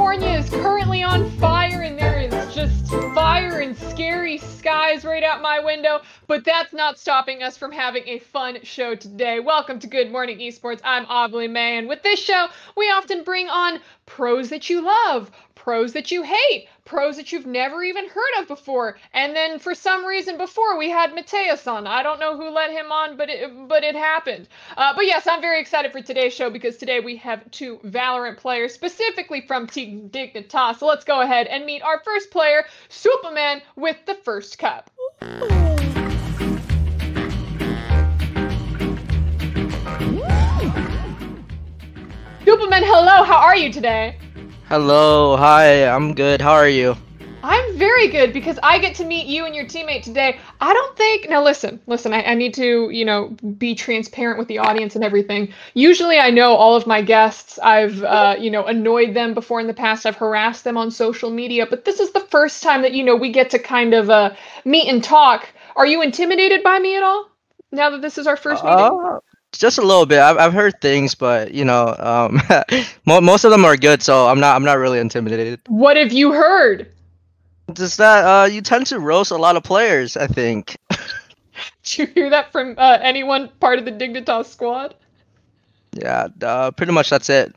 California is currently on fire, and there is just fire and scary skies right out my window, but that's not stopping us from having a fun show today. Welcome to Good Morning Esports. I'm Aubrey May, and with this show, we often bring on pros that you love, pros that you hate, pros that you've never even heard of before. And then for some reason before we had Mateus on. I don't know who let him on, but it happened. But yes, I'm very excited for today's show because today we have two Valorant players, specifically from Team Dignitas. So let's go ahead and meet our first player, Superman, with the first cup. Superman, hello, how are you today? Hello, hi, I'm good. How are you? I'm very good because I get to meet you and your teammate today. I don't think, now listen, I need to, be transparent with the audience and everything. Usually I know all of my guests. I've, annoyed them before in the past. I've harassed them on social media, but this is the first time that, we get to kind of meet and talk. Are you intimidated by me at all now that this is our first meeting? Just a little bit. I've heard things, but most of them are good, so I'm not really intimidated. What have you heard? Just that you tend to roast a lot of players, I think. Did you hear that from anyone part of the Dignitas squad? Yeah, pretty much that's it.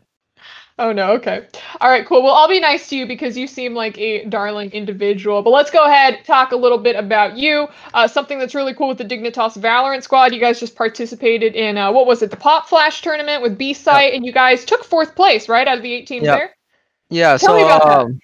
Oh no, okay. All right, cool. Well, I'll be nice to you because you seem like a darling individual. But let's go ahead and talk a little bit about you. Something that's really cool with the Dignitas Valorant squad. You guys just participated in, what was it, the Pop Flash tournament with B-Site, Yep. and you guys took 4th place, right, out of the 8 teams Yep. there? Yeah, Tell me about that.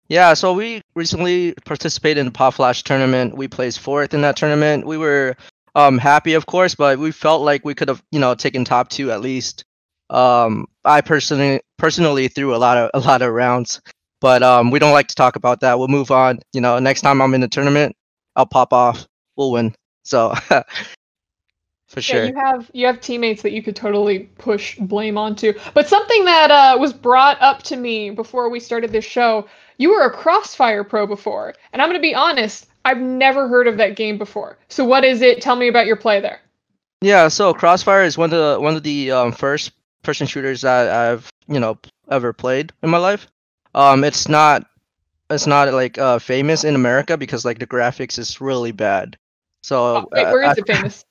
Yeah, so we recently participated in the Pop Flash tournament. We placed 4th in that tournament. We were happy, of course, but we felt like we could have, taken top 2 at least. I personally threw a lot of rounds, but we don't like to talk about that. We'll move on. Next time I'm in the tournament, I'll pop off. We'll win. So for sure. Yeah, you have teammates that you could totally push blame onto. But something that was brought up to me before we started this show, you were a Crossfire pro before, and I'm gonna be honest, I've never heard of that game before. So what is it? Tell me about your play there. Yeah, so Crossfire is one of the first person shooters that I've ever played in my life. It's not like famous in America because like the graphics is really bad. So Wait, where is it famous?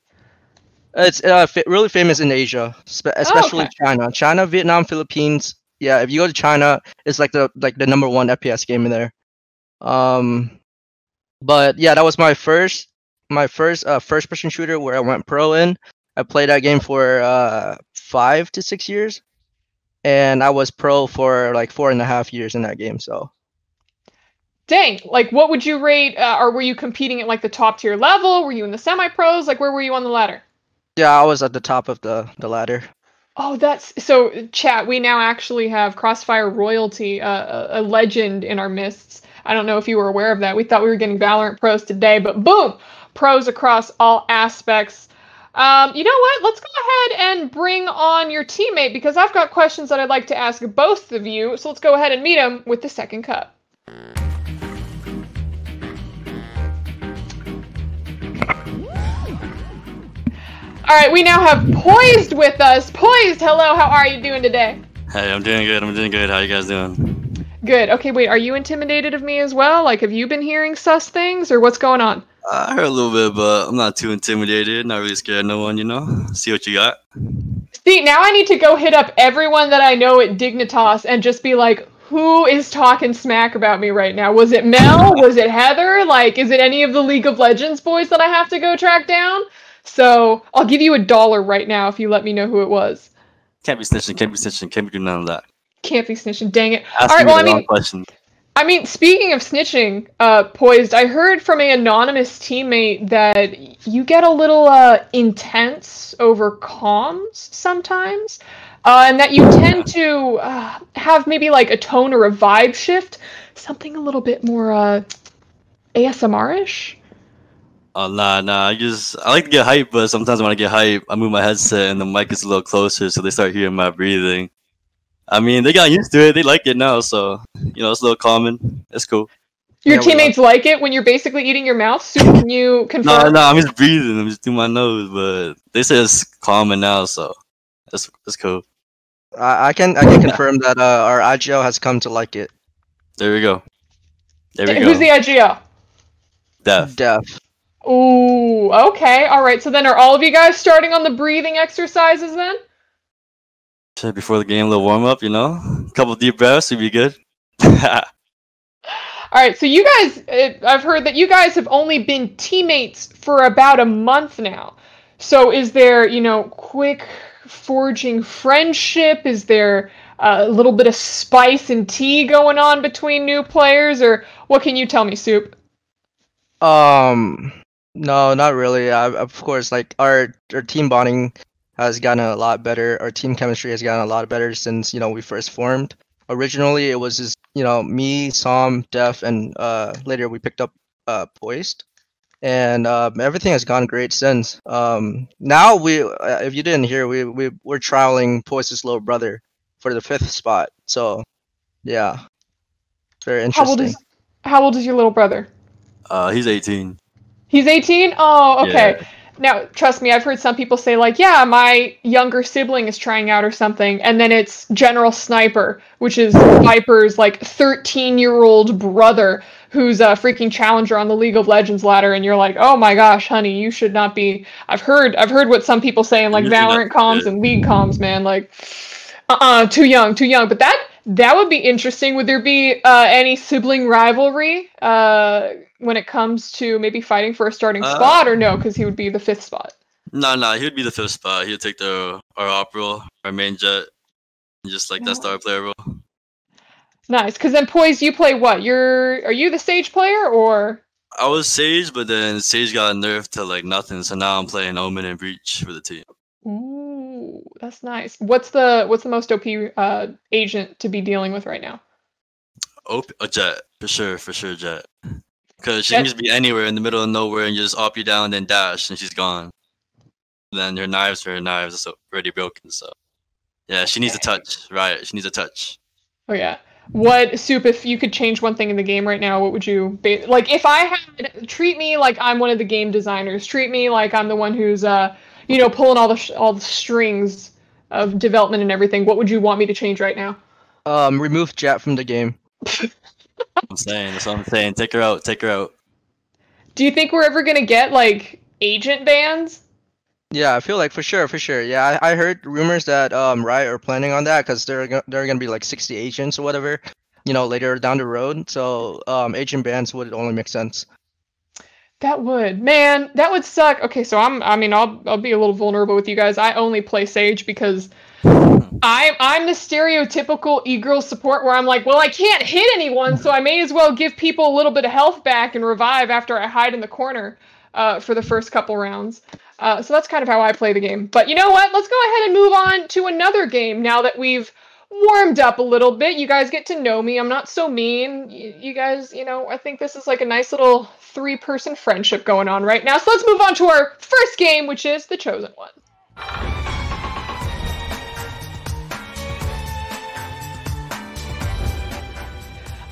It's really famous in Asia, especially okay. China, Vietnam, Philippines. Yeah, if you go to China, it's like the number 1 FPS game in there. But yeah, that was my first first person shooter where I went pro in. I played that game for 5 to 6 years, and I was pro for like 4.5 years in that game. So. Dang, like what would you rate, or were you competing at like the top tier level? Were you in the semi-pros? Like where were you on the ladder? Yeah, I was at the top of the ladder. Oh, that's so chat. We now actually have Crossfire royalty, a legend in our midst. I don't know if you were aware of that. We thought we were getting Valorant pros today, but boom, pros across all aspects. You know what? Let's go ahead and bring on your teammate because I've got questions that I'd like to ask both of you. So let's go ahead and meet him with the second cup. All right, we now have Poised with us. Poised, hello, how are you doing today? Hey, I'm doing good. How you guys doing? Good. Okay, wait, are you intimidated of me as well? Like, have you been hearing sus things, or what's going on? I heard a little bit, but I'm not too intimidated. Not really scared of no one, See what you got. See, now I need to go hit up everyone that I know at Dignitas and just be like, who is talking smack about me right now? Was it Mel? Was it Heather? Like, is it any of the League of Legends boys that I have to go track down? So I'll give you $1 right now if you let me know who it was. Can't be snitching, can't be doing none of that. Can't be snitching, dang it. Ask All right, me well, the wrong question. I mean, speaking of snitching, Poised, I heard from an anonymous teammate that you get a little intense over comms sometimes, and that you tend to have maybe like a tone or a vibe shift, something a little bit more ASMR-ish. Oh, nah. I like to get hype, but sometimes when I get hype, I move my headset and the mic is a little closer, so they start hearing my breathing. I mean, they got used to it. They like it now, so it's a little common. It's cool. Your teammates like it when you're basically eating your mouth? So can you confirm? No, I'm just breathing. I'm just doing my nose, but they say it's common now, so that's cool. I can confirm that our IGL has come to like it. There we go. There we go. Who's the IGL? Death. Deaf. Ooh, okay, all right. So then, are all of you guys starting on the breathing exercises then? Before the game, a little warm up, you know? A couple deep breaths would be good. All right, so you guys, I've heard that you guys have only been teammates for about a month now. So is there, quick forging friendship? Is there a little bit of spice and tea going on between new players? Or what can you tell me, Soup? No, not really. Of course, like our team bonding has gotten a lot better. Our team chemistry has gotten a lot better since, we first formed. Originally, it was just, me, Som, Def, and later we picked up Poised. And everything has gone great since. Now if you didn't hear, we're trialing Poised's little brother for the 5th spot. So, yeah, very interesting. How old is your little brother? He's 18. He's 18? Oh, okay. Yeah. Now, trust me, I've heard some people say, like, yeah, my younger sibling is trying out or something, and then it's General Sniper, which is Viper's, 13-year-old brother who's a freaking challenger on the League of Legends ladder, and you're like, oh my gosh, honey, you should not be... I've heard what some people say in, Valorant comms and League comms, man, too young, but that would be interesting. Would there be any sibling rivalry when it comes to maybe fighting for a starting spot, or no? Because he would be the 5th spot. No, he would be the 5th spot. He would take our op role, our main jet, and just that star player role. Nice. Because then, Poise, you play what? Are you the Sage player, or? I was Sage, but then Sage got nerfed to nothing, so now I'm playing Omen and Breach for the team. Ooh, that's nice. What's the most OP agent to be dealing with right now? A Jet, for sure, Jet. Because she can just be anywhere in the middle of nowhere and just op you down, then dash, and she's gone. Then her knives are already broken. So yeah, she needs a touch, right? She needs a touch. Oh yeah. What, Soup, if you could change one thing in the game right now, what would you if I had, treat me like I'm one of the game designers, treat me like I'm the one who's pulling all the strings of development and everything, what would you want me to change right now? Remove Jet from the game. That's what I'm saying. Take her out. Do you think we're ever gonna get agent bans? Yeah, I feel like for sure. Yeah, I heard rumors that Riot are planning on that because there are gonna be 60 agents or whatever, later down the road. So agent bans would only make sense. That would suck. Okay, so I'll be a little vulnerable with you guys. I only play Sage because I'm the stereotypical e-girl support where I'm like, well, I can't hit anyone, so I may as well give people a little bit of health back and revive after I hide in the corner for the first couple rounds. So that's kind of how I play the game. But you know what? Let's go ahead and move on to another game now that we've warmed up a little bit. You guys get to know me. I'm not so mean. You guys, I think this is a nice little 3-person friendship going on right now. So let's move on to our first game, which is The Chosen One.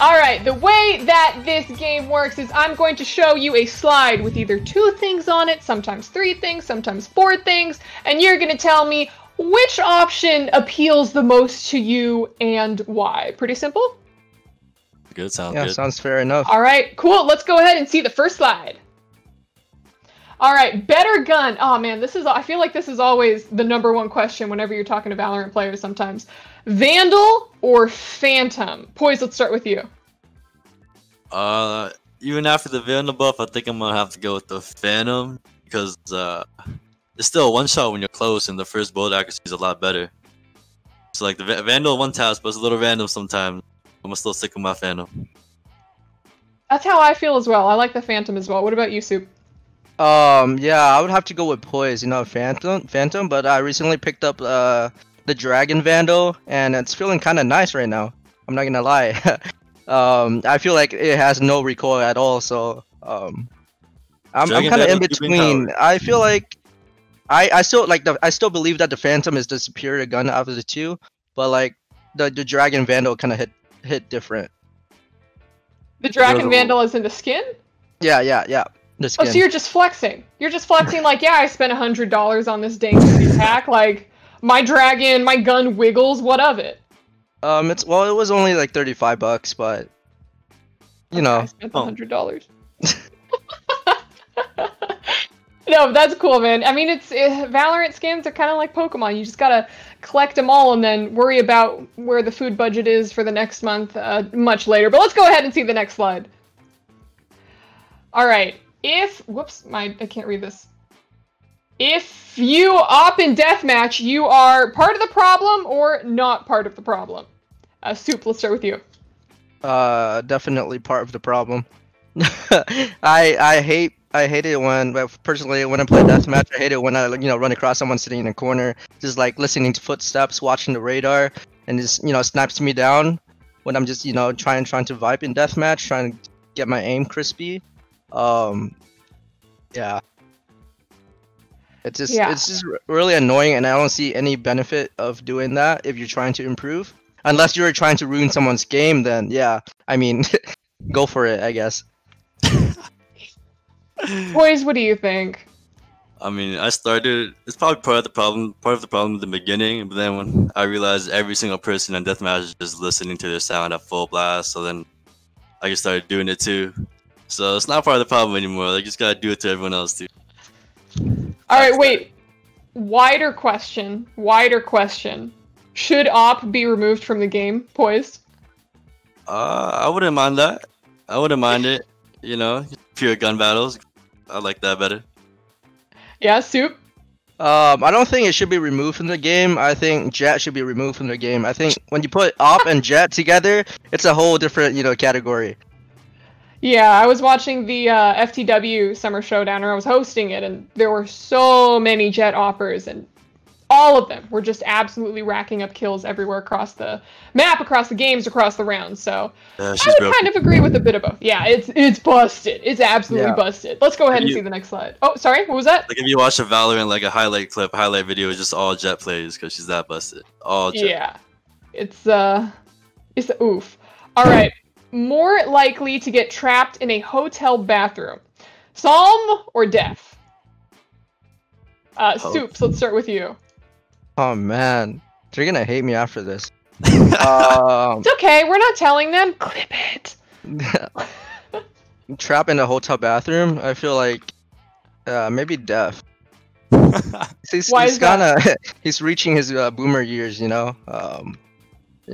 Alright, the way that this game works is I'm going to show you a slide with either 2 things on it, sometimes 3 things, sometimes 4 things, and you're going to tell me which option appeals the most to you and why. Pretty simple? Good, sounds good. Yeah, sounds fair enough. Alright, cool. Let's go ahead and see the first slide. Alright, better gun. Oh man, I feel like this is always the #1 question whenever you're talking to Valorant players sometimes. Vandal or Phantom? Poise, let's start with you. Even after the Vandal buff, I think I'm gonna have to go with the Phantom because it's still a one-shot when you're close, and the first bullet accuracy is a lot better. So the Vandal one taps, but it's a little random sometimes. I'm gonna still stick with my Phantom. That's how I feel as well. I like the Phantom as well. What about you, Soup? Yeah, I would have to go with Poise, Phantom, but I recently picked up the Dragon Vandal, and it's feeling kind of nice right now. I'm not gonna lie. I feel like it has no recoil at all, so I'm kind of in between. I feel like I still believe that the Phantom is the superior gun out of the 2, but the Dragon Vandal kind of hit different. The Dragon Vandal is in the skin? Yeah. The skin. Oh, so you're just flexing. You're just flexing yeah, I spent $100 on this dang pack. My dragon, my gun wiggles. What of it? It was only like $35, but you know. I spent $100. No, but that's cool, man. I mean, Valorant skins are kind of like Pokemon. You just gotta collect them all and then worry about where the food budget is for the next month much later. But let's go ahead and see the next slide. All right. Whoops, I can't read this. If you op in deathmatch, you are part of the problem or not part of the problem. Soup, let's start with you. Definitely part of the problem. I hate it when, personally, when I play deathmatch, I hate it when I, run across someone sitting in a corner, just like listening to footsteps, watching the radar, and just, snipes me down when I'm just, trying to vibe in deathmatch, trying to get my aim crispy. Yeah. It's just really annoying, and I don't see any benefit of doing that if you're trying to improve. Unless you're trying to ruin someone's game, then yeah, I mean, go for it, I guess. Boys, what do you think? I mean, it's probably part of the problem in the beginning, but then when I realized every single person in deathmatch is just listening to their sound at full blast, so then I just started doing it too. So it's not part of the problem anymore. Like, you just gotta do it to everyone else too. Alright, wait. Wider question. Should op be removed from the game, Poised? I wouldn't mind that. I wouldn't mind it. Pure gun battles. I like that better. Yeah, Soup? I don't think it should be removed from the game. I think Jett should be removed from the game. I think when you put op and Jett together, it's a whole different, category. Yeah, I was watching the FTW Summer Showdown, or I was hosting it, and there were so many Jett oppers, and all of them were just absolutely racking up kills everywhere across the map, across the games, across the rounds. So I would kind of agree with a bit of both. Yeah, it's busted. It's absolutely busted. Let's go ahead and see the next slide. Oh, sorry, what was that? Like if you watch a Valorant, like a highlight video is just all Jett plays because she's that busted. All Jett. Yeah, it's oof. All right, more likely to get trapped in a hotel bathroom, Psalm or Def? Soups, let's start with you. Oh man, they're gonna hate me after this. It's okay, we're not telling them. Clip it. Trapped in a hotel bathroom? I feel like maybe Def. He's reaching his boomer years, It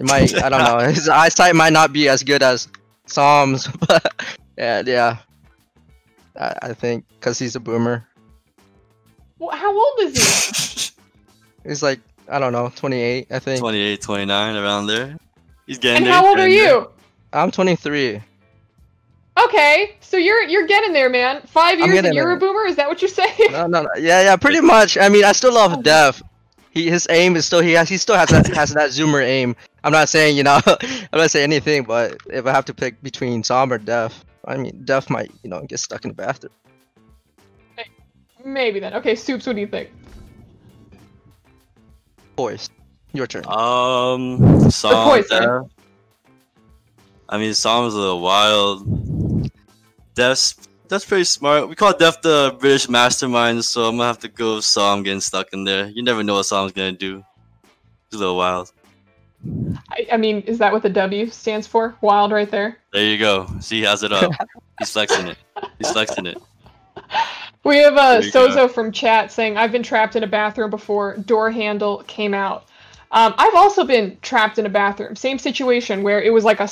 might, I don't know. His eyesight might not be as good as Psalm's, but yeah. I think because he's a boomer. Well, how old is he? He's like, I don't know, 28, I think. 28, 29, around there. He's getting there. And how old are you? I'm 23. Okay, so you're getting there, man. 5 years and you're a boomer? Is that what you're saying? No. Yeah, pretty much. I mean, I still love Def. His aim is still he still has that zoomer aim. I'm not saying, I'm not saying anything, but if I have to pick between Psalm or Def, I mean, Def might, get stuck in the bathroom. Maybe then. Okay, Soups, what do you think? Boys, your turn. Psalm. I mean, Psalm's a little wild. Def's pretty smart. We call Def the British mastermind, so I'm gonna have to go with Psalm getting stuck in there. You never know what Psalm's gonna do. It's a little wild. I mean, is that what the W stands for? Wild, right there. There you go. See, he has it up. He's flexing it. We have Sozo from chat saying, I've been trapped in a bathroom before, door handle came out. I've also been trapped in a bathroom. Same situation where it was like a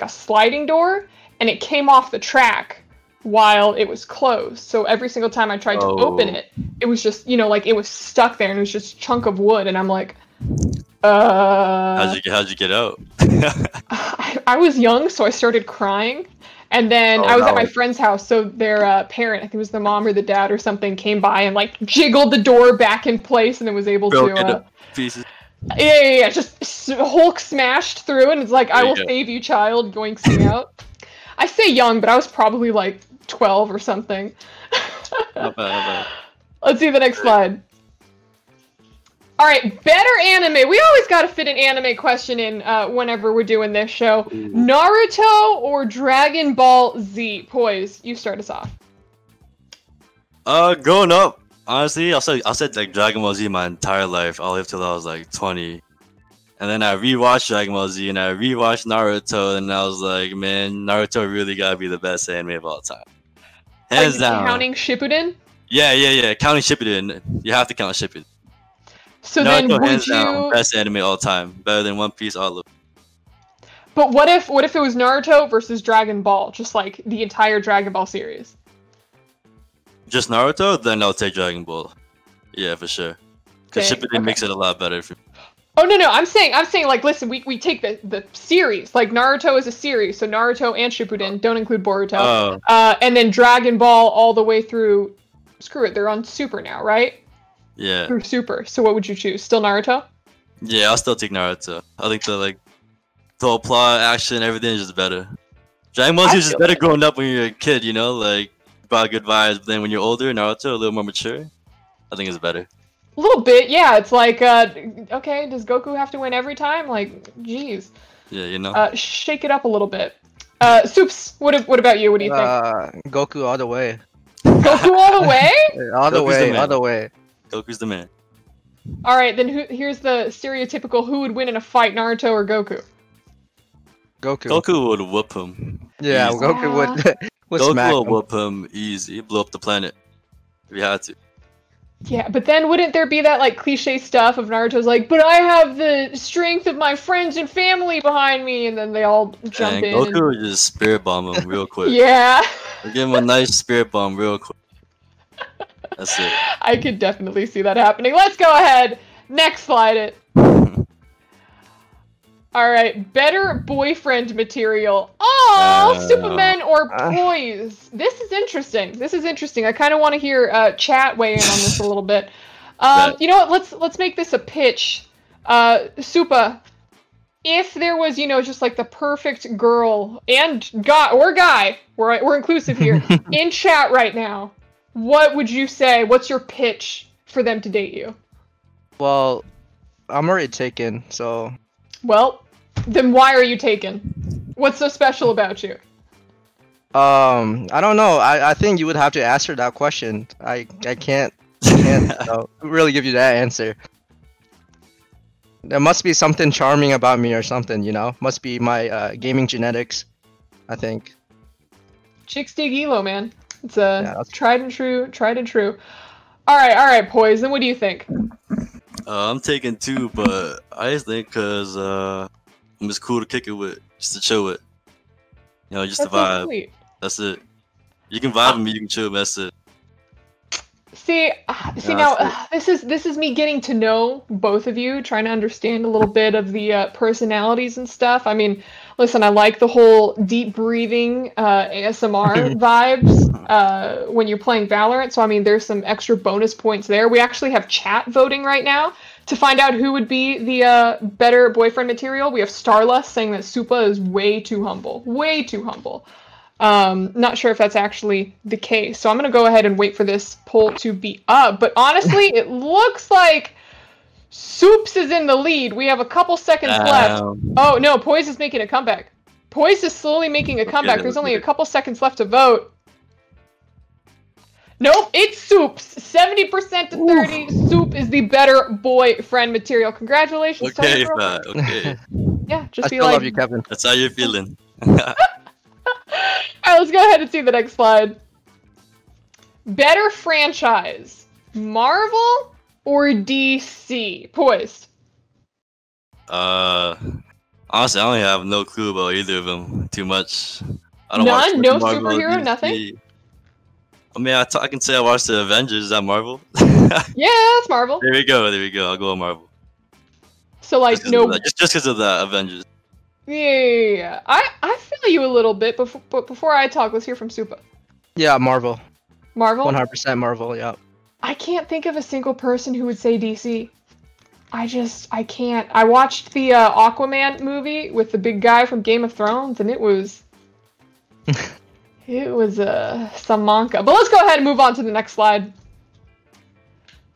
sliding door and it came off the track while it was closed. So every single time I tried to open it, it was just, like it was stuck there and it was just a chunk of wood. And I'm like, How'd you get out? I was young, so I started crying. And then I was at my friend's house, so their parent, I think it was the mom or the dad or something, came by and like jiggled the door back in place and then was able to pieces. Yeah, just Hulk smashed through and it's like, I will save you, child, yoinks me out. I say young, but I was probably like 12 or something. Not bad. Let's see the next slide. All right, better anime. We always got to fit an anime question in whenever we're doing this show. Naruto or Dragon Ball Z? Poise, you start us off. Growing up, Honestly, I said like Dragon Ball Z my entire life. I'll live till I was like 20. And then I rewatched Dragon Ball Z and I rewatched Naruto, and I was like, man, Naruto really gotta be the best anime of all time. Hands down. Counting Shippuden? Yeah. Counting Shippuden. You have to count Shippuden. So Naruto, then would hands you down, best anime of all time. Better than One Piece, all of it. But what if it was Naruto versus Dragon Ball, just like the entire Dragon Ball series? Just Naruto, then I'll take Dragon Ball. Yeah, for sure. Because Okay, Shippuden makes it a lot better for me. Oh no, I'm saying like, listen, we take the series, like Naruto is a series, so Naruto and Shippuden, don't include Boruto. Oh. And then Dragon Ball all the way through, screw it, they're on Super now, right? Yeah. Through Super. So what would you choose? Still Naruto? Yeah, I'll still take Naruto. I think the whole plot, action, everything is just better. Dragon Ball Z is just better growing up when you're a kid, you know, like about good vibes. But then when you're older, Naruto a little more mature. I think it's better. A little bit, yeah. It's like, okay, does Goku have to win every time? Like, geez. Yeah, you know. Shake it up a little bit. Soups, what about you? What do you think? Goku all the way. Goku all the way? All the Goku's way, the man. all the way. Goku's the man. All right, then here's the stereotypical who would win in a fight, Naruto or Goku? Goku. Goku would whoop him. Yeah, Easy. Goku would Goku smack will him. whoop him easy. He'd blow up the planet if he had to. Yeah, but then wouldn't there be that like cliche stuff of Naruto's like, but I have the strength of my friends and family behind me, and then they all jump And in. Goku would just spirit bomb him real quick. Yeah. Give him a nice spirit bomb real quick. That's it. I could definitely see that happening. Let's go ahead. Next slide it. All right, better boyfriend material. Oh, Superman or Poise. This is interesting. I kind of want to hear chat weigh in on this a little bit. You know what? Let's make this a pitch. Supa, if there was, just like the perfect girl and guy, we're inclusive here, in chat right now, what would you say? What's your pitch for them to date you? Well, I'm already taken, so. Well, then why are you taken? What's so special about you? I don't know. I think you would have to ask her that question. I can't really give you that answer. There must be something charming about me or something, Must be my gaming genetics, I think. Chicks dig Elo, man. It's that's tried and true. All right, Poison. What do you think? I'm taking 2, but I just think because I'm just cool to kick it with, just to chill with. Just to That's so vibe. sweet. That's it. You can vibe with me, you can chill, but that's it. See now, this is me getting to know both of you, trying to understand a little bit of the personalities and stuff. I mean, listen, I like the whole deep breathing ASMR vibes when you're playing Valorant. So I mean, there's some extra bonus points there. We actually have chat voting right now to find out who would be the better boyfriend material. We have Starla saying that Supa is way too humble. Way too humble. Not sure if that's actually the case. So I'm going to go ahead and wait for this poll to be up. But honestly, it looks like Soups is in the lead. We have a couple seconds left. Oh, no, Poise is making a comeback. Poise is slowly making a comeback. There's only a couple seconds left to vote. Nope, it's Soups. 70% to 30. Soup is the better boyfriend material. Congratulations. Okay, okay. Yeah, just I be still like... love you, Kevin. That's how you're feeling. Alright, let's go ahead and see the next slide. Better franchise, Marvel or DC? Poised. Honestly, I don't have no clue about either of them too much. I don't None? watch No Marvel, superhero? DC. Nothing? I mean, I can say I watched the Avengers. Is that Marvel? Yeah, that's Marvel. There we go. I'll go with Marvel. So like Just because of the Avengers. Yeah. I feel you a little bit, but before I talk, let's hear from Supa. Yeah, Marvel. Marvel? 100% Marvel, yeah. I can't think of a single person who would say DC. I can't. I watched the Aquaman movie with the big guy from Game of Thrones, and it was... it was some manca. But let's go ahead and move on to the next slide.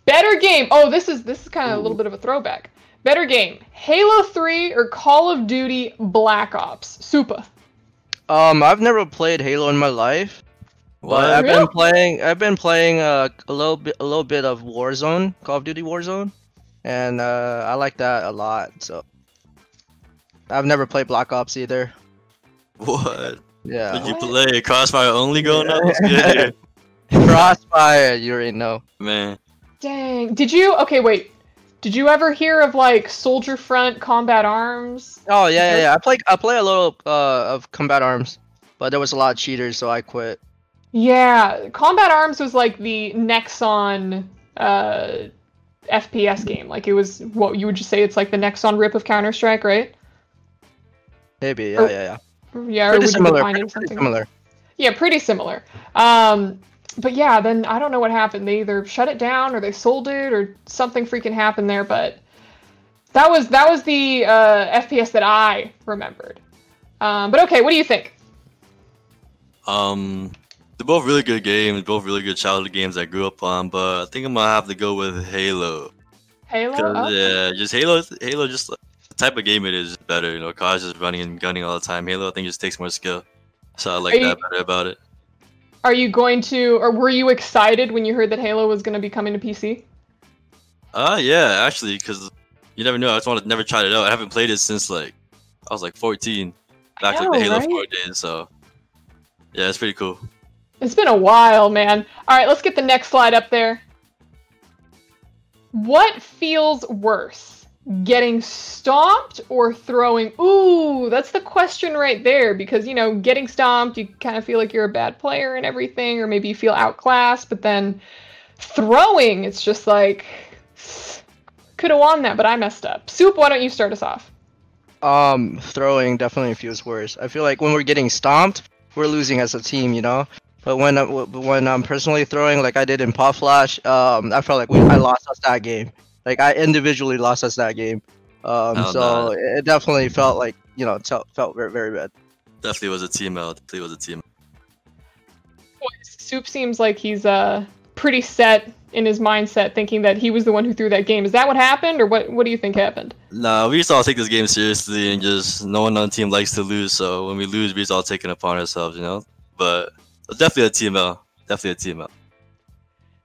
Better game. Oh, this is kind of a little bit of a throwback. Better game, Halo 3 or Call of Duty Black Ops? Supa. I've never played Halo in my life, What? But Really? I've been playing a little bit of Warzone, Call of Duty Warzone, and I like that a lot. So I've never played Black Ops either. What? Yeah. Did you What? play Crossfire only going up? What's good here? Crossfire, you already know. Man. Dang. Did you? Okay, wait. Did you ever hear of like Soldier Front Combat Arms? Oh yeah. I play a little of Combat Arms, but there was a lot of cheaters, so I quit. Yeah, Combat Arms was like the Nexon FPS game. Like it was what you would just say it's like the Nexon rip of Counter-Strike, right? Maybe, Or- yeah. Yeah, or Pretty would you similar. define it as Pretty something? similar. Yeah, pretty similar. But yeah, then I don't know what happened. They either shut it down or they sold it or something freaking happened there. But that was the FPS that I remembered. But okay, what do you think? They're both really good games, both really good childhood games I grew up on, but I think I'm gonna have to go with Halo. Halo? 'Cause, Oh. yeah, just Halo, just like, the type of game it is better. You know, cars just running and gunning all the time. Halo, I think, just takes more skill, so I like Are you- that better about it. Are you going to, or were you excited when you heard that Halo was going to be coming to PC? Yeah, actually, because you never know. I just wanted never tried it out. I haven't played it since like I was like 14, back to like, the know, Halo right? 4 days. So yeah, it's pretty cool. It's been a while, man. All right, let's get the next slide up there. What feels worse, getting stomped or throwing? Ooh, that's the question right there because, you know, getting stomped, you kind of feel like you're a bad player and everything, or maybe you feel outclassed, but then throwing, it's just like, could have won that, but I messed up. Soup, why don't you start us off? Throwing definitely feels worse. I feel like when we're getting stomped, we're losing as a team, you know. But when I'm personally throwing, like I did in Pop Flash, I felt like I lost us that game. Like I individually lost us that game. Oh, So no. it definitely felt like, you know, felt very, very bad. Definitely was a team out. Definitely was a team. Soup seems like he's pretty set in his mindset, thinking that he was the one who threw that game. Is that what happened, or what do you think happened? Nah, we just all take this game seriously and just no one on the team likes to lose. So when we lose, we just all take it upon ourselves, you know. But definitely a team out. Definitely a team out.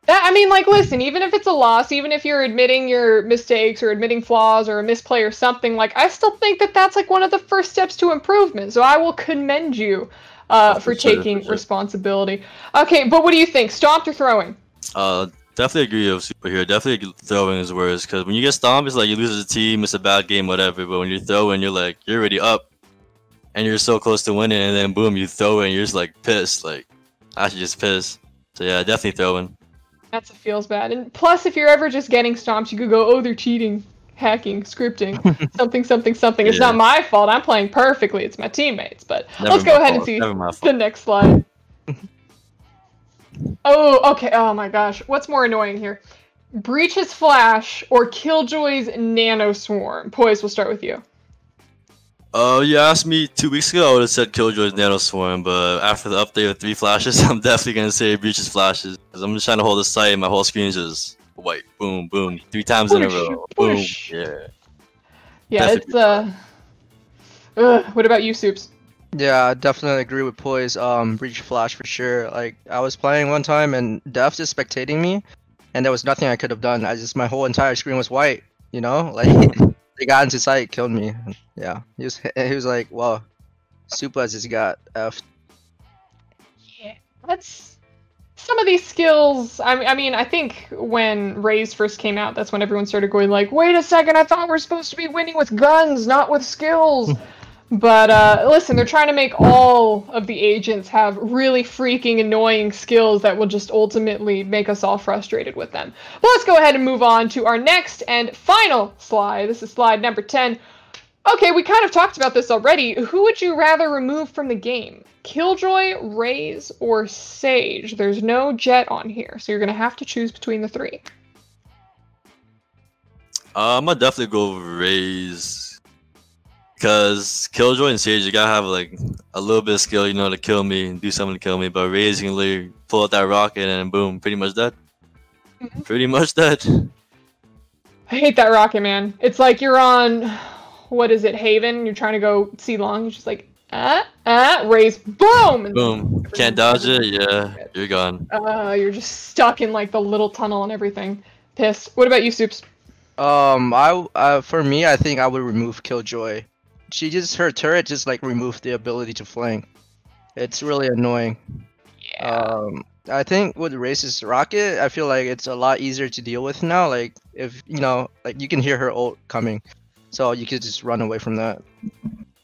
I mean, like, listen, even if it's a loss, even if you're admitting your mistakes or admitting flaws or a misplay or something, like, I still think that that's like one of the first steps to improvement. So I will commend you for for taking sure. responsibility. Okay, but what do you think? Stomped or throwing? Definitely agree with Superhero. Definitely throwing is worse because when you get stomped, it's like you lose as a team, it's a bad game, whatever. But when you're throwing, you're like you're already up, and you're so close to winning, and then boom, you throw it, and you're just like pissed, like actually just pissed. So yeah, definitely throwing. That's it feels bad. And plus, if you're ever just getting stomped, you could go, oh, they're cheating, hacking, scripting, something. It's Yeah. not my fault. I'm playing perfectly. It's my teammates. But Never let's my go ahead and fault. see Never my the fault. next slide. Oh, okay. Oh my gosh. What's more annoying here? Breach's Flash or Killjoy's Nano Swarm? Poise, we'll start with you. You asked me 2 weeks ago, I would have said Killjoy's Nano Swarm, but after the update with 3 flashes, I'm definitely gonna say Breach's Flashes. Because I'm just trying to hold the site and my whole screen is just white. Boom, boom. 3 times in a Whoosh, row. Boom. whoosh. Yeah. Yeah, Definitely. it's what about you, Soups? Yeah, I definitely agree with Poise. Breach Flash for sure. Like I was playing one time and Def just spectating me, and there was nothing I could have done. My whole entire screen was white. You know, like they got into sight, killed me. Yeah, he was like, "Well, Super just got F." Yeah, that's some of these skills. I mean, I think when Raze first came out, that's when everyone started going like, "Wait a second, I thought we're supposed to be winning with guns, not with skills." But listen, they're trying to make all of the agents have really freaking annoying skills that will just ultimately make us all frustrated with them. But let's go ahead and move on to our next and final slide. This is slide number 10. Okay, we kind of talked about this already. Who would you rather remove from the game? Killjoy, Raze, or Sage? There's no Jet on here, so you're going to have to choose between the three. I'm gonna definitely go Raze. Because Killjoy and Sage, you gotta have like a little bit of skill, you know, to kill me and do something to kill me. But Raze can literally pull out that rocket and boom, pretty much dead. Pretty much dead. I hate that rocket, man. It's like you're on, what is it, Haven? You're trying to go see long. You're just like, Raise, boom! Boom. Can't dodge it? Yeah, you're gone. You're just stuck in like the little tunnel and everything. Pissed. What about you, Soups? For me, I think I would remove Killjoy. Her turret just like removed the ability to flank. It's really annoying. Yeah. I think with Race's rocket, I feel like it's a lot easier to deal with now. Like if like you can hear her ult coming, so you could just run away from that.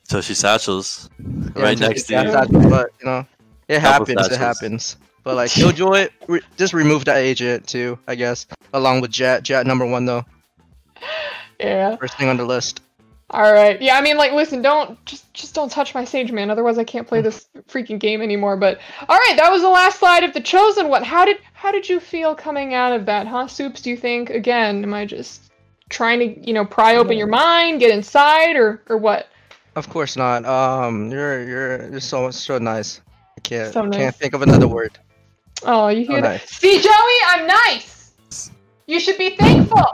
So she satchels right next to you. But it happens. It happens. But like Killjoy, just remove that agent too, I guess, along with Jet. Jet #1 though. Yeah. First thing on the list. All right. Yeah, I mean, like, listen, just don't touch my Sage, man. Otherwise, I can't play this freaking game anymore. But all right, that was the last slide of the Chosen One. How did you feel coming out of that, huh, Soups? Do you think again? Am I just trying to pry open your mind, get inside, or what? Of course not. You're so nice. I can't So nice. Can't think of another word. Oh, you hear that? Nice. See, Joey, I'm nice. You should be thankful.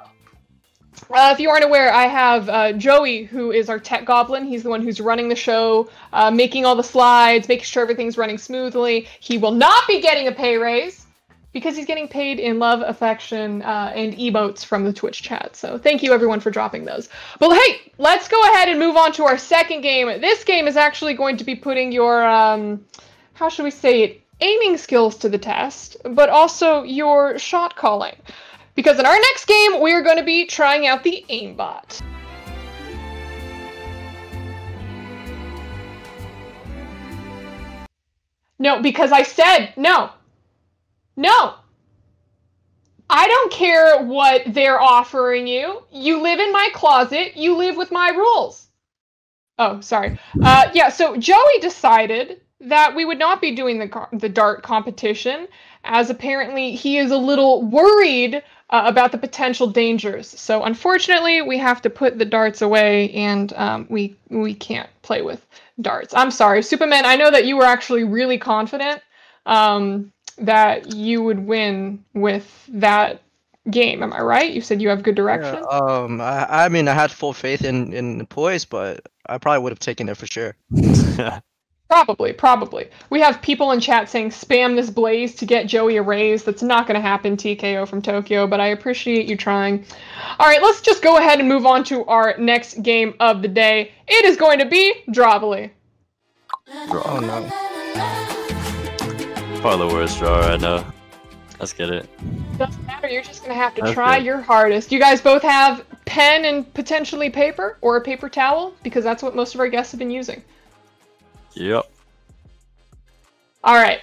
If you aren't aware, I have Joey, who is our tech goblin. He's the one who's running the show, making all the slides, making sure everything's running smoothly. He will not be getting a pay raise because he's getting paid in love, affection, and emotes from the Twitch chat. So thank you, everyone, for dropping those. But hey, let's go ahead and move on to our second game. This game is actually going to be putting your, how should we say it, aiming skills to the test, but also your shot calling. Because in our next game, we are going to be trying out the aimbot. No, because I said no. No. I don't care what they're offering you. You live in my closet. You live with my rules. Oh, sorry. Yeah, so Joey decided that we would not be doing the dart competition, as apparently he is a little worried about the potential dangers. So unfortunately, we have to put the darts away, and we can't play with darts. I'm sorry, Superman. I know that you were actually really confident that you would win with that game. Am I right? You said you have good direction. Yeah, I mean, I had full faith in Poise, but I probably would have taken it for sure. Probably. We have people in chat saying spam this blaze to get Joey a raise. That's not going to happen, TKO from Tokyo, but I appreciate you trying. All right, let's just go ahead and move on to our next game of the day. It is going to be Dravely. Oh no. Probably the worst draw right now. Let's get it. Doesn't matter, you're just going to have to try your hardest. You guys both have pen and potentially paper, or a paper towel, because that's what most of our guests have been using. Yep. All right.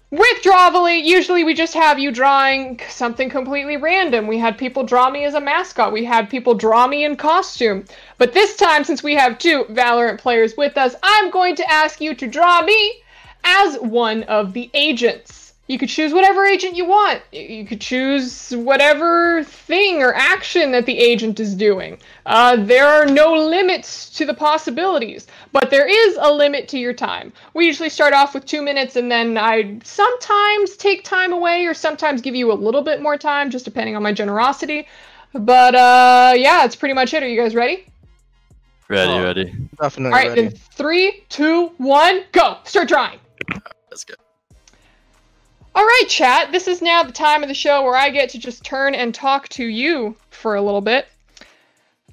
With Dravely, usually we just have you drawing something completely random. We had people draw me as a mascot. We had people draw me in costume. But this time, since we have two Valorant players with us, I'm going to ask you to draw me as one of the agents. You could choose whatever agent you want. You could choose whatever thing or action that the agent is doing. There are no limits to the possibilities, but there is a limit to your time. We usually start off with 2 minutes, and then I sometimes take time away or sometimes give you a little bit more time, just depending on my generosity. But yeah, that's pretty much it. Are you guys ready? Ready. Definitely. All right, ready. then 3, 2, 1, go. Start drawing. Let's go. All right, chat. This is now the time of the show where I get to just turn and talk to you for a little bit.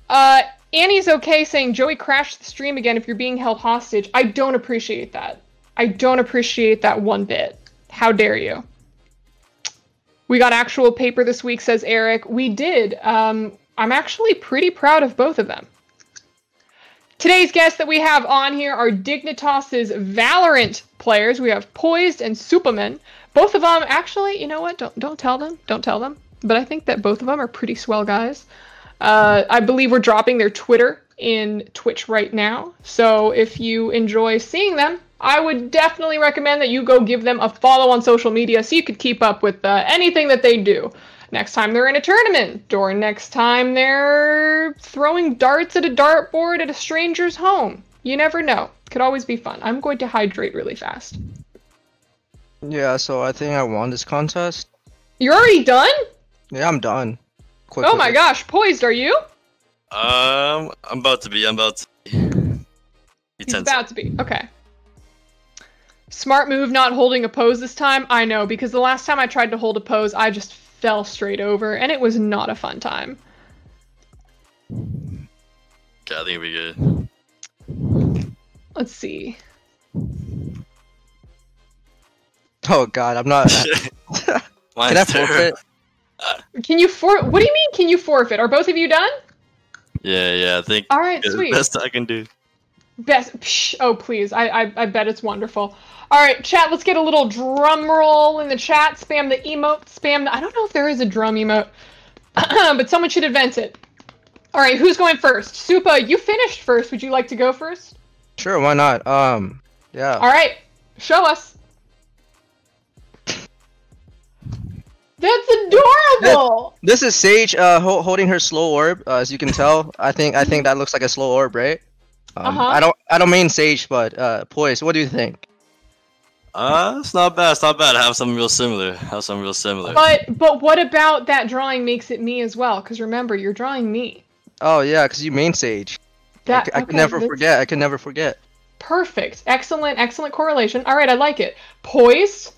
Annie's okay saying, Joey crashed the stream again if you're being held hostage. I don't appreciate that. I don't appreciate that one bit. How dare you? We got actual paper this week, says Eric. We did. I'm actually pretty proud of both of them. Today's guests that we have on here are Dignitas's Valorant players. We have Poised and Superman. Both of them, actually, you know what? Don't tell them. Don't tell them. But I think that both of them are pretty swell guys. I believe we're dropping their Twitter in Twitch right now. So if you enjoy seeing them, I would definitely recommend that you go give them a follow on social media so you could keep up with anything that they do. Next time they're in a tournament, or next time they're throwing darts at a dartboard at a stranger's home. You never know. Could always be fun. I'm going to hydrate really fast. Yeah, so I think I won this contest. You're already done? Yeah, I'm done. Oh my gosh, Poised, are you? I'm about to be. He's about to be. Okay. Smart move not holding a pose this time. I know, because the last time I tried to hold a pose, I just fell straight over, and it was not a fun time. Okay, I think it'll be good. Let's see. Oh God, I'm not. Can I forfeit? Can you what do you mean? Can you forfeit? Are both of you done? Yeah, I think. All right, it's sweet. the best I can do. Best. Psh, oh please, I bet it's wonderful. All right, chat. Let's get a little drum roll in the chat. Spam the emote. Spam the. I don't know if there is a drum emote, but someone should invent it. All right, who's going first? Supa, you finished first. Would you like to go first? Sure, why not? Yeah. All right, show us. That's adorable. This is Sage holding her slow orb, as you can tell. I think that looks like a slow orb, right? I don't mean Sage, but Poise. What do you think? It's not bad. It's not bad. I have something real similar. But what about that drawing makes it me as well? Because remember, you're drawing me. Oh yeah, because you main Sage. I can never forget. I can never forget. Perfect. Excellent correlation. All right, I like it. Poise.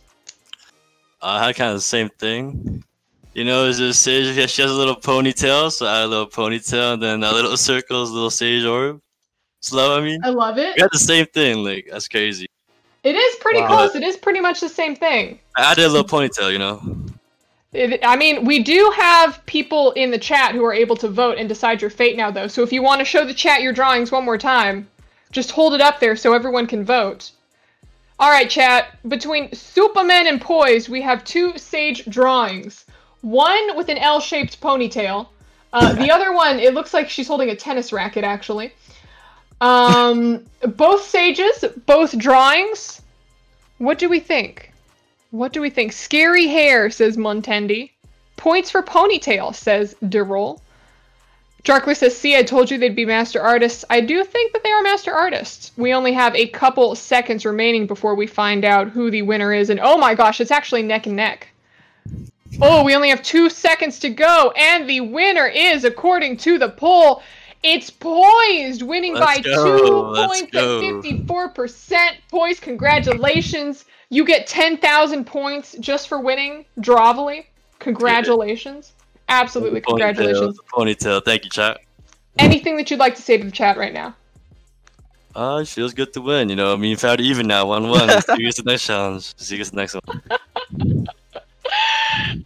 I had kind of the same thing. You know, it's just Sage. She has a little ponytail, so I had a little ponytail, and then a little circles, little Sage orb. Slow, I mean. I love it. We had the same thing. Like, that's crazy. It is pretty close. It is pretty much the same thing. I did a little ponytail, you know. I mean, we do have people in the chat who are able to vote and decide your fate now, though. So if you want to show the chat your drawings one more time, just hold it up there so everyone can vote. All right, chat. Between Superman and Poise, we have 2 Sage drawings. One with an L-shaped ponytail. The other one, it looks like she's holding a tennis racket, actually. Both Sages, both drawings. What do we think? Scary hair, says Montendi. Points for ponytail, says Derol. Jarkler says, see, I told you they'd be master artists. I do think that they are master artists. We only have a couple seconds remaining before we find out who the winner is. And oh my gosh, it's actually neck and neck. Oh, we only have 2 seconds to go. And the winner is, according to the poll, it's Poised, winning by 2 points at 54%. Poised, congratulations. You get 10,000 points just for winning Dravely. Congratulations. Absolutely, congratulations. Ponytail, thank you, chat. Anything that you'd like to say to the chat right now? It feels good to win, you know. I mean, found even now, 1-1. Let's see who's the next challenge. Let's see who's the next one.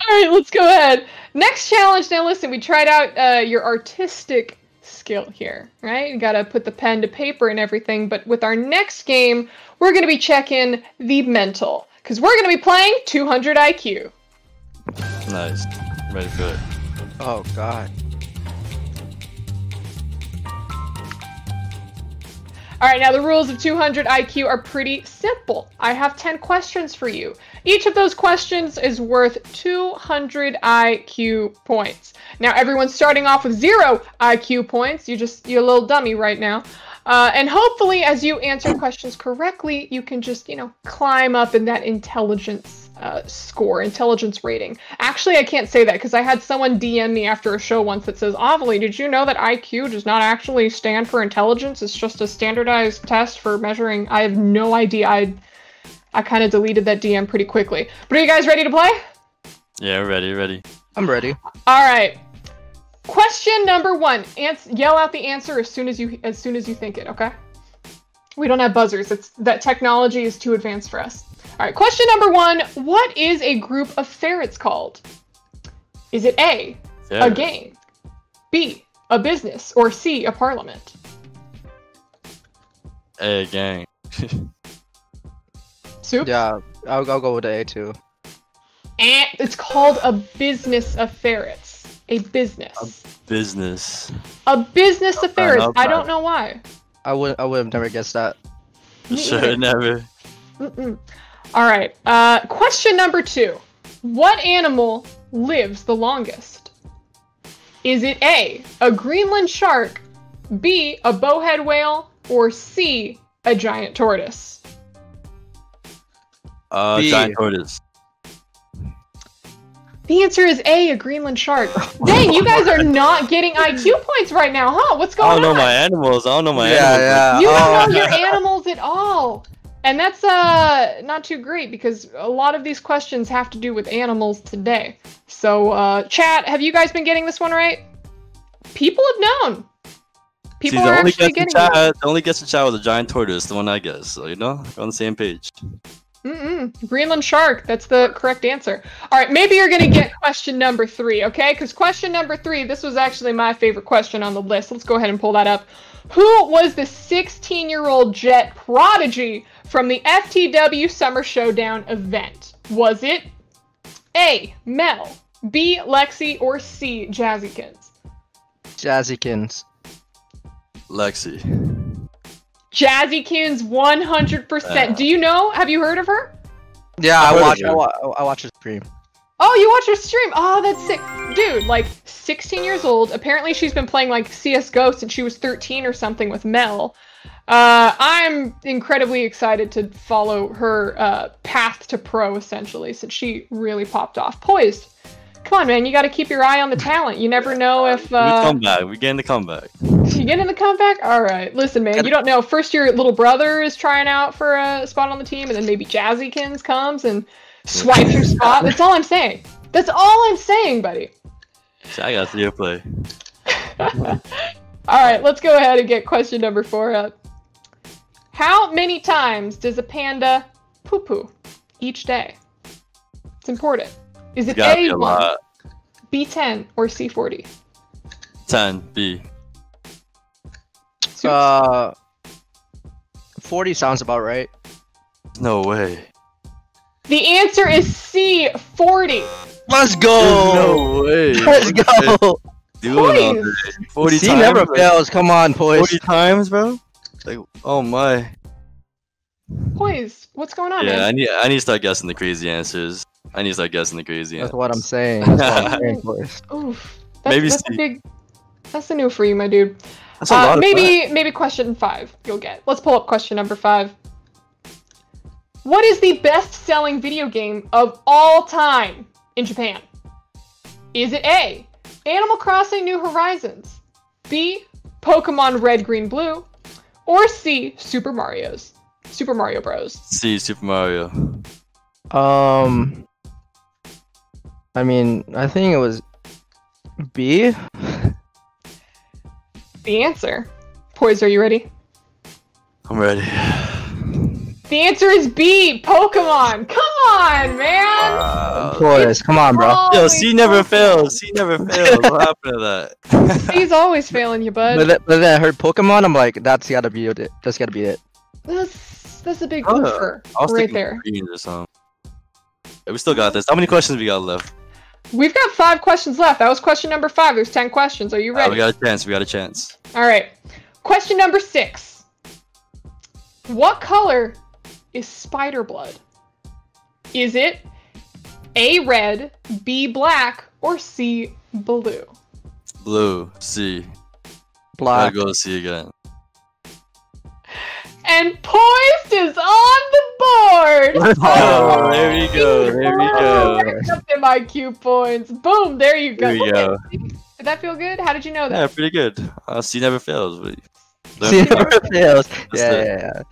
Alright, let's go ahead. Next challenge. Now listen, we tried out your artistic skill here, right? You gotta put the pen to paper and everything, but with our next game, we're gonna be checking the mental, because we're gonna be playing 200 IQ. Nice. Ready for it. Oh God. Alright, now the rules of 200 IQ are pretty simple. I have 10 questions for you. Each of those questions is worth 200 IQ points. Now everyone's starting off with 0 IQ points. You're a little dummy right now. And hopefully as you answer questions correctly, you can just, climb up in that intelligence intelligence rating. Actually, I can't say that because I had someone DM me after a show once that says, Avali, did you know that IQ does not actually stand for intelligence? It's just a standardized test for measuring. I have no idea. I kind of deleted that DM pretty quickly. But are you guys ready to play? Yeah, ready. I'm ready. All right. Question number 1. Yell out the answer as soon as you think it, okay? We don't have buzzers. That technology is too advanced for us. All right, question number 1. What is a group of ferrets called? Is it A, a gang, B, a business, or C, a parliament? A, gang. Soup? Yeah, I'll go with the A too. And it's called a business of ferrets. A business. A business. A business of ferrets. I don't know why. I would have never guessed that. Sure, never. All right. Question number 2. What animal lives the longest? Is it A, a Greenland shark, B, a bowhead whale, or C, a giant tortoise? B. Giant tortoise. The answer is A, Greenland shark. Dang, you guys are not getting IQ points right now, huh? What's going on? I don't know my animals. Yeah. You don't know your animals at all. And that's not too great because a lot of these questions have to do with animals today. So, chat, have you guys been getting this one right? People have known. People are actually getting it. The only guess in chat was a giant tortoise, the one I guess. So, you know, we're on the same page. Greenland shark. That's the correct answer. All right, maybe you're going to get question number 3, okay? Because question number 3, this was actually my favorite question on the list. Let's go ahead and pull that up. Who was the 16-year-old jet prodigy from the FTW Summer Showdown event? Was it A, Mel, B, Lexi, or C, Jazzykins? Jazzykins. Lexi. Jazzykins, 100%. Do you know? Have you heard of her? Yeah, I watch her stream. Oh, you watch her stream. Oh, that's sick. Dude, like 16 years old. Apparently she's been playing like CSGO since she was 13 or something with Mel. I'm incredibly excited to follow her path to pro, essentially, since she really popped off. Poised. Come on, man. You got to keep your eye on the talent. You never know if... We come back. We get in the comeback. You get in the comeback? All right. Listen, man. You don't know. First, your little brother is trying out for a spot on the team, and then maybe Jazzykins comes and swipes your spot. That's all I'm saying. That's all I'm saying, buddy. I got to play. All right. Let's go ahead and get question number 4 up. How many times does a panda poo-poo each day? It's important. Is it A1, B10, or C40? 10, B. 40 sounds about right. No way. The answer is C40. Let's go! No way. Let's go! Doing 40 C times. never fails. Come on, Poise. 40 times, bro? Like, oh my. Poise, what's going on, Yeah, man? I need to start guessing the crazy answers. That's what I'm saying. That's what I'm saying, Poise. Oof. Maybe that's C. a big... That's the new for you, my dude. That's a lot of maybe question 5 you'll get. Let's pull up question number 5. What is the best-selling video game of all time in Japan? Is it A, Animal Crossing New Horizons, B, Pokemon Red, Green, Blue, or C, Super Mario Bros? C, Super Mario. I mean, I think it was B. The answer. Poise, are you ready? I'm ready. The answer is B, Pokemon. Come on, man. Poise, come on, bro. Yo, C never fails. C never fails. What happened to that? He's always failing you, bud. But then I heard Pokemon. I'm like, that's gotta be it. That's gotta be it. That's a big oofer right there. Or something. Yeah, we still got this. How many questions we got left? We've got 5 questions left. That was question number 5. There's 10 questions. Are you ready? We got a chance. We got a chance. All right. Question number 6. What color is spider blood? Is it A, red, B, black, or C, blue? Blue. C. Black. Gotta go C again. And Poised is on the board! Oh, there we go. There we go. Racked up them IQ points. Boom, there you go. There we go. Did that feel good? How did you know that? Yeah, pretty good. C never fails. C never fails. Yeah.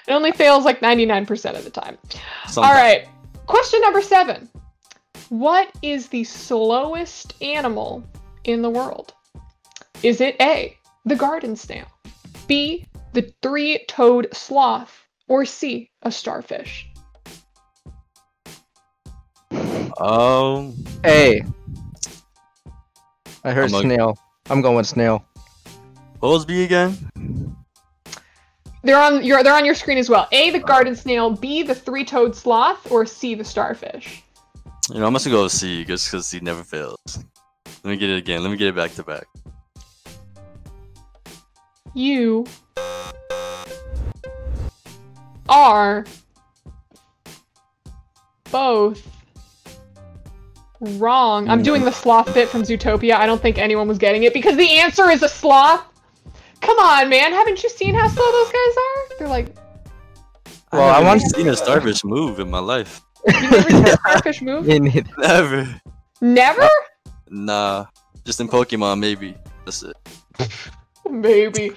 It only fails like 99% of the time. Sometimes. All right. Question number 7. What is the slowest animal in the world? Is it A, the garden snail, B, the 3-toed sloth, or C, a starfish? A. I heard snail. I'm going with snail. What was B again? They're on your screen as well. A, the garden snail, B, the 3-toed sloth, or C, the starfish? You know, I'm gonna go with C, just because C never fails. Let me get it again. Let me get it back to back. You are both wrong. I'm doing the sloth bit from Zootopia. I don't think anyone was getting it because the answer is a sloth. Come on, man. Haven't you seen how slow those guys are? They're like... Well, I haven't seen a starfish move in my life. You never seen a starfish move? Never. Never? Nah. Just in Pokemon, maybe. That's it. Maybe.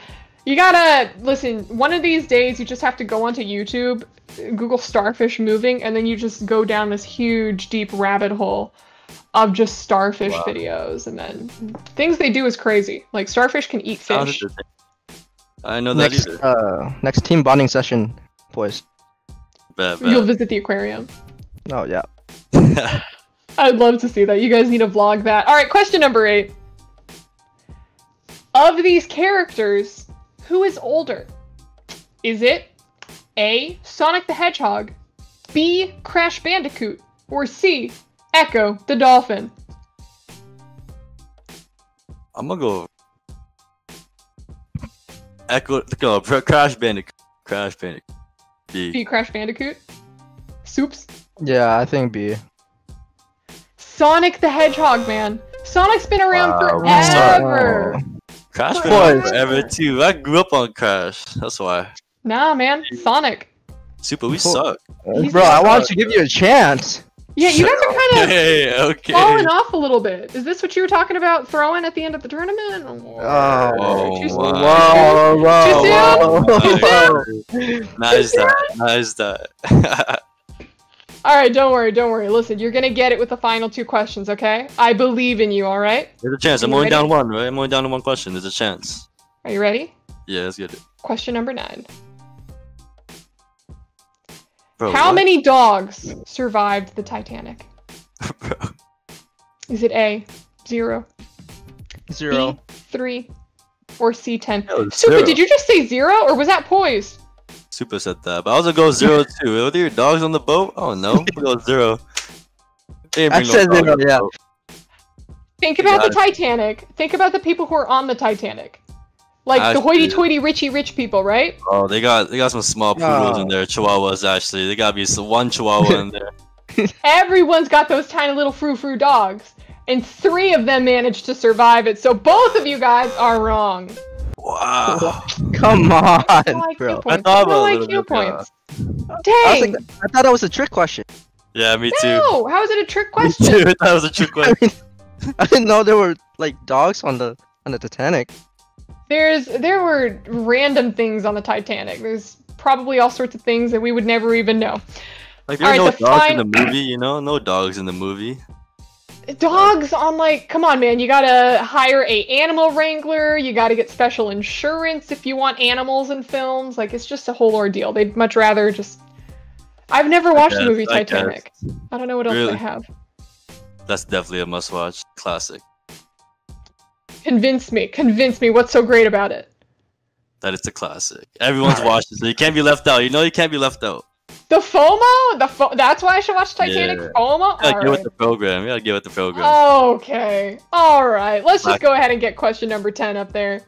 You gotta listen. One of these days, you just have to go onto YouTube, Google starfish moving, and then you just go down this huge, deep rabbit hole of just starfish videos, and then things they do is crazy. Like starfish can eat fish. I know that either. Next team bonding session, boys. You'll visit the aquarium. Oh yeah. I'd love to see that. You guys need to vlog that. All right, question number 8. Of these characters, who is older? Is it A, Sonic the Hedgehog, B, Crash Bandicoot, or C, Echo the Dolphin? I'm gonna go Echo. Go Crash Bandicoot. Crash Bandicoot. B, Crash Bandicoot. Soups. Yeah, I think B. Sonic the Hedgehog, man. Sonic's been around forever. Wow. Crash been around forever too. I grew up on Crash. That's why. Nah, man. Sonic. Super, we suck. Bro, I wanted to give you a chance. Yeah, you guys are kind of okay. falling off a little bit. Is this what you were talking about throwing at the end of the tournament? Too soon? Nice that. Alright, don't worry. Listen, you're gonna get it with the final 2 questions, okay? I believe in you, alright? There's a chance. I'm only down 1, right? I'm only down to 1 question. There's a chance. Are you ready? Yeah, let's get it. Question number 9. Bro, How many dogs survived the Titanic? Bro. Is it A, 0, 0, B, 3, or C, 10? No, Super, 0. did you just say 0, or was that poised? Super said that, but I was gonna go 0 too. Are there dogs on the boat? Oh no, we'll go 0. I said 0, yeah. Think about the Titanic. Think about the people who are on the Titanic. Like the hoity-toity, richy rich people, right? Oh, they got some small poodles in there, chihuahuas actually. They gotta be one chihuahua in there. Everyone's got those tiny little frou-frou dogs, and 3 of them managed to survive it. So both of you guys are wrong. Wow. Come on, bro. I thought about IQ points. Dang. I thought that was a trick question. Yeah, me too. No, how is it a trick question? Me too. That was a trick question. I didn't know there were like dogs on the Titanic. There were random things on the Titanic. There's probably all sorts of things that we would never even know. Like there's no dogs in the movie, you know? No dogs in the movie. Dogs on like, come on man, you gotta hire a animal wrangler, you gotta get special insurance if you want animals in films, like it's just a whole ordeal. They'd much rather just... I've never watched the movie Titanic. I don't know what else they have. That's definitely a must-watch. Classic. Convince me, what's so great about it? That it's a classic. Everyone's watched it, so you can't be left out. You know you can't be left out. The FOMO? That's why I should watch Titanic? Yeah. FOMO? You gotta get with the program. You gotta get with the program. Okay. Alright. Let's just go ahead and get question number 10 up there.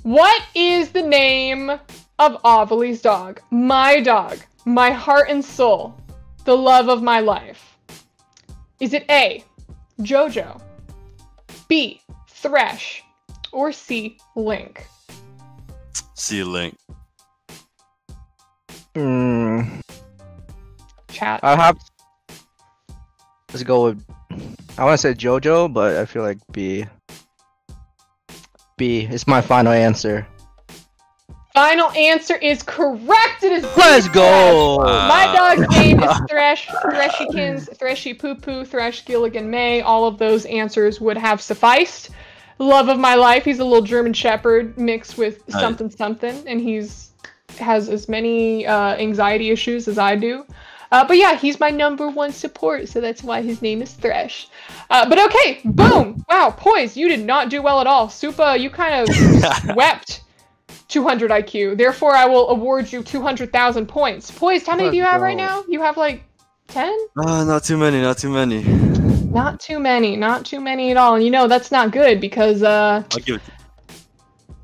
What is the name of Ovilie's dog? My dog. My heart and soul. The love of my life. Is it A, Jojo, B, Thresh, or C, Link? C, Link. Chat. Let's go with... I want to say Jojo, but I feel like B. B is my final answer. Final answer is correct. It is B, Let's go! My dog's name is Thresh, Threshykins, Threshy Poo Poo, Thresh Gilligan May. All of those answers would have sufficed. Love of my life. He's a little German Shepherd mixed with something, and has as many anxiety issues as I do. But yeah, he's my #1 support, so that's why his name is Thresh. But okay, boom! Wow, Poise, you did not do well at all. Supa, you kind of swept 200 IQ. Therefore, I will award you 200,000 points. Poise, how many do you have right now? You have like 10? Not too many, not too many. Not too many at all. And you know, that's not good because I'll give it to you.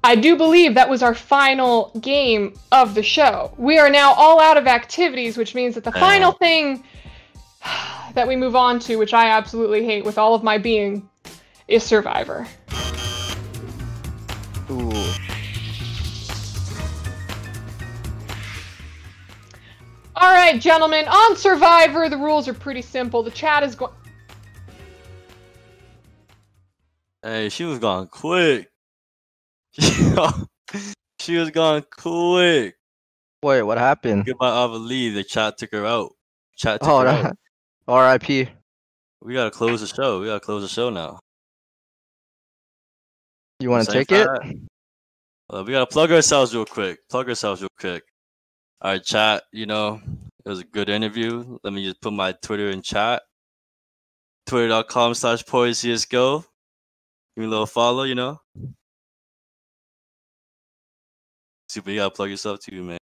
I do believe that was our final game of the show. We are now all out of activities, which means that the final thing that we move on to, which I absolutely hate with all of my being, is Survivor. Ooh. Alright, gentlemen, on Survivor, the rules are pretty simple. The chat is going... Hey, she was gone quick. She was gone quick. Wait, what happened? Goodbye, Avalee. The chat took her out. Chat took Oh, her out. R.I.P. We gotta close the show. We gotta close the show now. You want to Same take it? We gotta plug ourselves real quick. All right, chat. You know, it was a good interview. Let me just put my Twitter in chat. Twitter.com/PoiseCSGO. Give me a little follow, you know. Super, you gotta plug yourself too, man.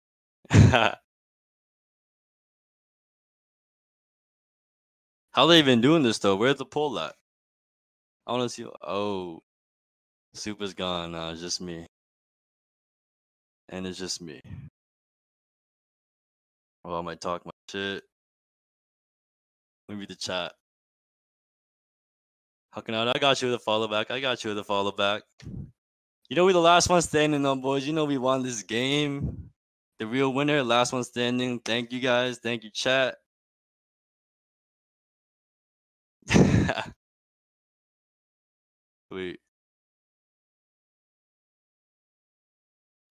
How they even doing this though? Where's the poll at? I wanna see. Oh, Super's gone now. It's just me. And it's just me. Well, I might talk my shit. Let me read the chat. Hucking out, I got you with a follow back. You know, we the last one standing though, boys. You know we won this game. The real winner, last one standing. Thank you guys. Thank you, chat. Wait.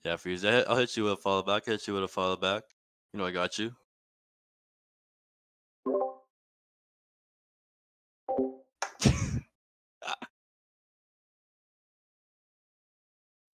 Yeah, Freeze. I'll hit you with a follow back. You know I got you.